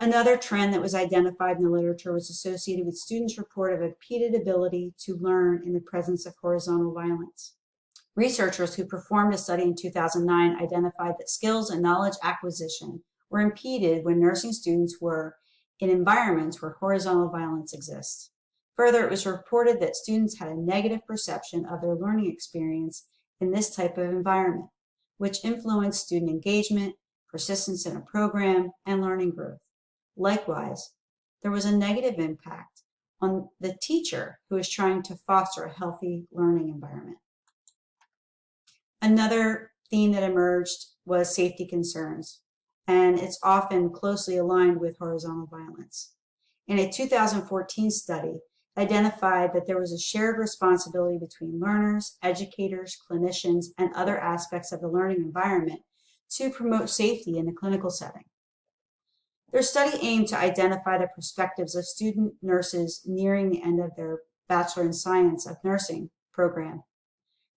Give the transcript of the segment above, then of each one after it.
Another trend that was identified in the literature was associated with students' report of impeded ability to learn in the presence of horizontal violence. Researchers who performed a study in 2009 identified that skills and knowledge acquisition were impeded when nursing students were in environments where horizontal violence exists. Further, it was reported that students had a negative perception of their learning experience in this type of environment, which influenced student engagement, persistence in a program, and learning growth. Likewise, there was a negative impact on the teacher who is trying to foster a healthy learning environment. Another theme that emerged was safety concerns, and it's often closely aligned with horizontal violence. In a 2014 study, identified that there was a shared responsibility between learners, educators, clinicians, and other aspects of the learning environment to promote safety in the clinical setting. Their study aimed to identify the perspectives of student nurses nearing the end of their Bachelor in Science of Nursing program.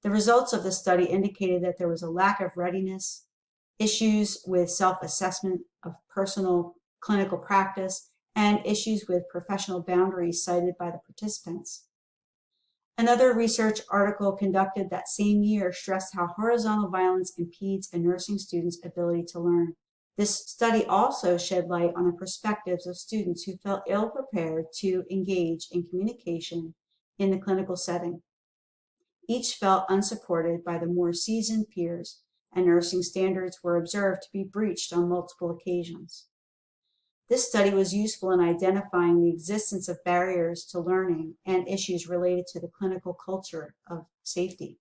The results of the study indicated that there was a lack of readiness, issues with self-assessment of personal clinical practice, and issues with professional boundaries cited by the participants. Another research article conducted that same year stressed how horizontal violence impedes a nursing student's ability to learn. This study also shed light on the perspectives of students who felt ill-prepared to engage in communication in the clinical setting. Each felt unsupported by the more seasoned peers, and nursing standards were observed to be breached on multiple occasions. This study was useful in identifying the existence of barriers to learning and issues related to the clinical culture of safety.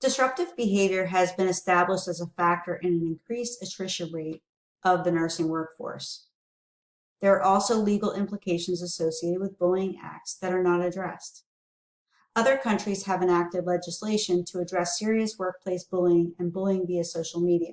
Disruptive behavior has been established as a factor in an increased attrition rate of the nursing workforce. There are also legal implications associated with bullying acts that are not addressed. Other countries have enacted legislation to address serious workplace bullying and bullying via social media.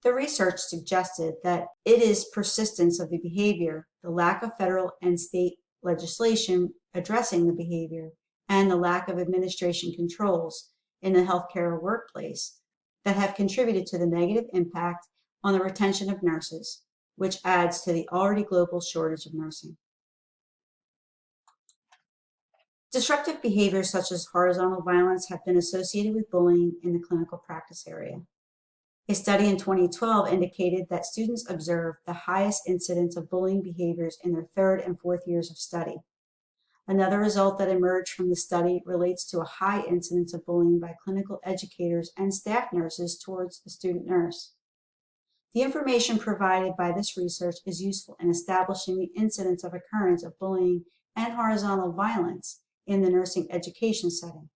The research suggested that it is persistence of the behavior, the lack of federal and state legislation addressing the behavior, and the lack of administration controls in the healthcare workplace that have contributed to the negative impact on the retention of nurses, which adds to the already global shortage of nursing. Disruptive behaviors such as horizontal violence have been associated with bullying in the clinical practice area. A study in 2012 indicated that students observed the highest incidence of bullying behaviors in their third and fourth years of study. Another result that emerged from the study relates to a high incidence of bullying by clinical educators and staff nurses towards the student nurse. The information provided by this research is useful in establishing the incidence of occurrence of bullying and horizontal violence in the nursing education setting.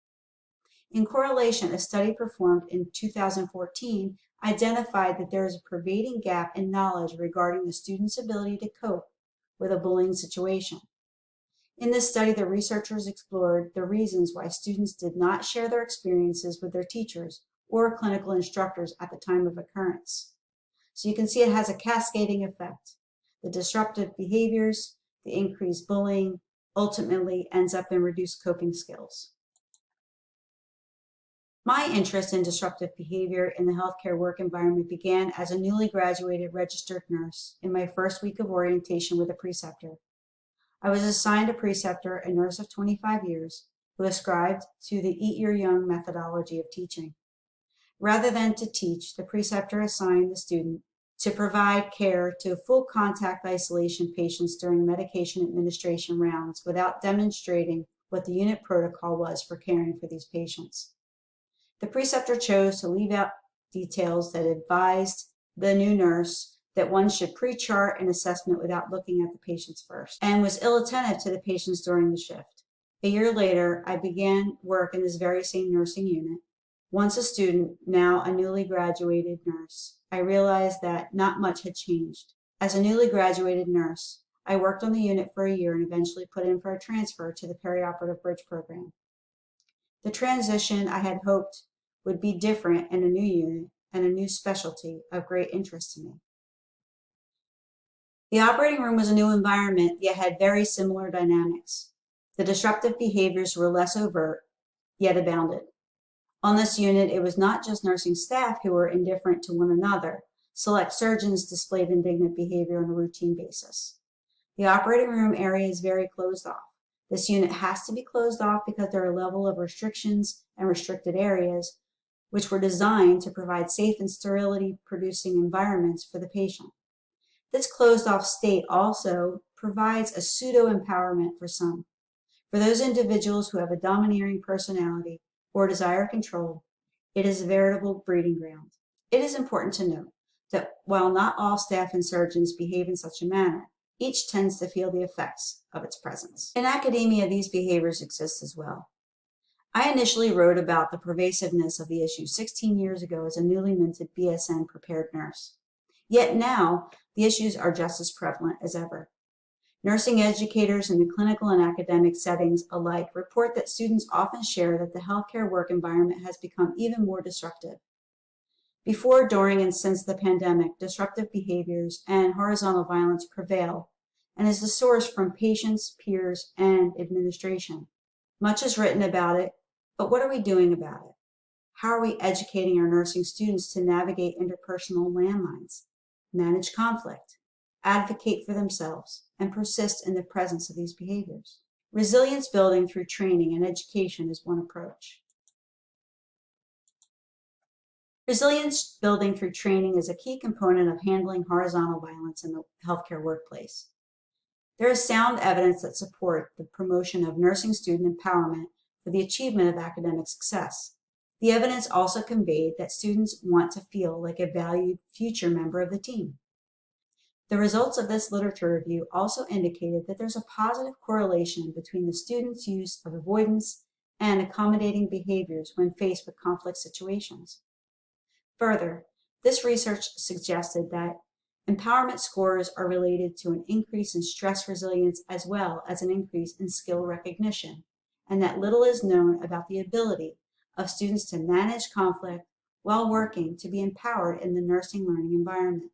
In correlation, a study performed in 2014 identified that there is a pervading gap in knowledge regarding the student's ability to cope with a bullying situation. In this study, the researchers explored the reasons why students did not share their experiences with their teachers or clinical instructors at the time of occurrence. So you can see it has a cascading effect. The disruptive behaviors, the increased bullying, ultimately ends up in reduced coping skills. My interest in disruptive behavior in the healthcare work environment began as a newly graduated registered nurse in my first week of orientation with a preceptor. I was assigned a preceptor, a nurse of 25 years, who ascribed to the Eat Your Young methodology of teaching. Rather than to teach, the preceptor assigned the student to provide care to full contact isolation patients during medication administration rounds without demonstrating what the unit protocol was for caring for these patients. The preceptor chose to leave out details that advised the new nurse that one should pre-chart an assessment without looking at the patients first, and was ill-attentive to the patients during the shift. A year later, I began work in this very same nursing unit. Once a student, now a newly graduated nurse, I realized that not much had changed. As a newly graduated nurse, I worked on the unit for a year and eventually put in for a transfer to the perioperative bridge program. The transition I had hoped would be different in a new unit and a new specialty of great interest to me. The operating room was a new environment, yet had very similar dynamics. The disruptive behaviors were less overt, yet abounded. On this unit, it was not just nursing staff who were indifferent to one another, Select surgeons displayed indignant behavior on a routine basis. The operating room area is very closed off. This unit has to be closed off because there are a level of restrictions and restricted areas which were designed to provide safe and sterility-producing environments for the patient. This closed-off state also provides a pseudo-empowerment for some. For those individuals who have a domineering personality or desire control, it is a veritable breeding ground. It is important to note that while not all staff and surgeons behave in such a manner, each tends to feel the effects of its presence. In academia, these behaviors exist as well. I initially wrote about the pervasiveness of the issue 16 years ago as a newly minted BSN prepared nurse. Yet now, the issues are just as prevalent as ever. Nursing educators in the clinical and academic settings alike report that students often share that the healthcare work environment has become even more disruptive. Before, during, and since the pandemic, disruptive behaviors and horizontal violence prevail and is the source from patients, peers, and administration. Much is written about it, but what are we doing about it? How are we educating our nursing students to navigate interpersonal landmines, manage conflict, advocate for themselves, and persist in the presence of these behaviors? Resilience building through training and education is one approach. Resilience building through training is a key component of handling horizontal violence in the healthcare workplace. There is sound evidence that support the promotion of nursing student empowerment for the achievement of academic success. The evidence also conveyed that students want to feel like a valued future member of the team. The results of this literature review also indicated that there's a positive correlation between the students' use of avoidance and accommodating behaviors when faced with conflict situations. Further, this research suggested that empowerment scores are related to an increase in stress resilience as well as an increase in skill recognition, and that little is known about the ability of students to manage conflict while working to be empowered in the nursing learning environment.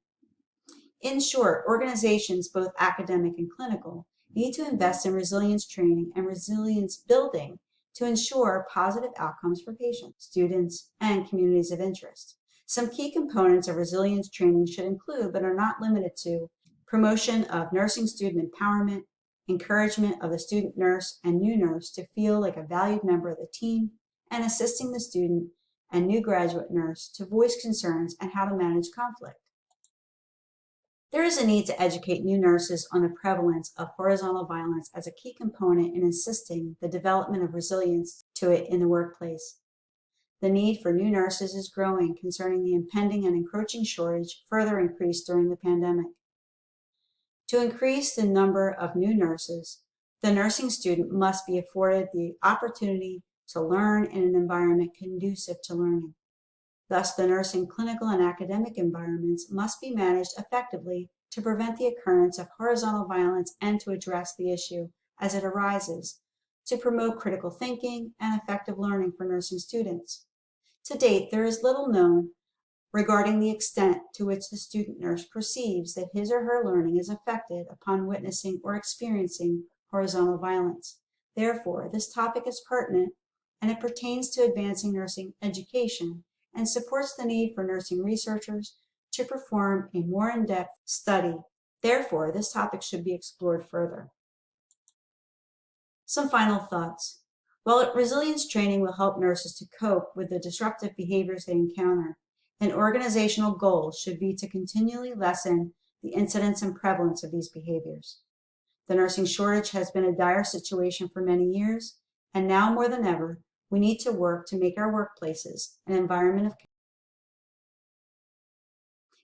In short, organizations, both academic and clinical, need to invest in resilience training and resilience building to ensure positive outcomes for patients, students, and communities of interest. Some key components of resilience training should include, but are not limited to, promotion of nursing student empowerment, encouragement of the student nurse and new nurse to feel like a valued member of the team, and assisting the student and new graduate nurse to voice concerns and how to manage conflict. There is a need to educate new nurses on the prevalence of horizontal violence as a key component in assisting the development of resilience to it in the workplace. The need for new nurses is growing concerning the impending and encroaching shortage further increased during the pandemic. To increase the number of new nurses, the nursing student must be afforded the opportunity to learn in an environment conducive to learning. Thus, the nursing clinical and academic environments must be managed effectively to prevent the occurrence of horizontal violence and to address the issue as it arises, to promote critical thinking and effective learning for nursing students. To date, there is little known regarding the extent to which the student nurse perceives that his or her learning is affected upon witnessing or experiencing horizontal violence. Therefore, this topic is pertinent and it pertains to advancing nursing education and supports the need for nursing researchers to perform a more in-depth study. Therefore, this topic should be explored further. Some final thoughts. While resilience training will help nurses to cope with the disruptive behaviors they encounter, an organizational goal should be to continually lessen the incidence and prevalence of these behaviors. The nursing shortage has been a dire situation for many years, and now more than ever, we need to work to make our workplaces an environment of care.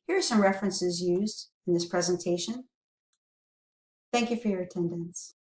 Here are some references used in this presentation. Thank you for your attendance.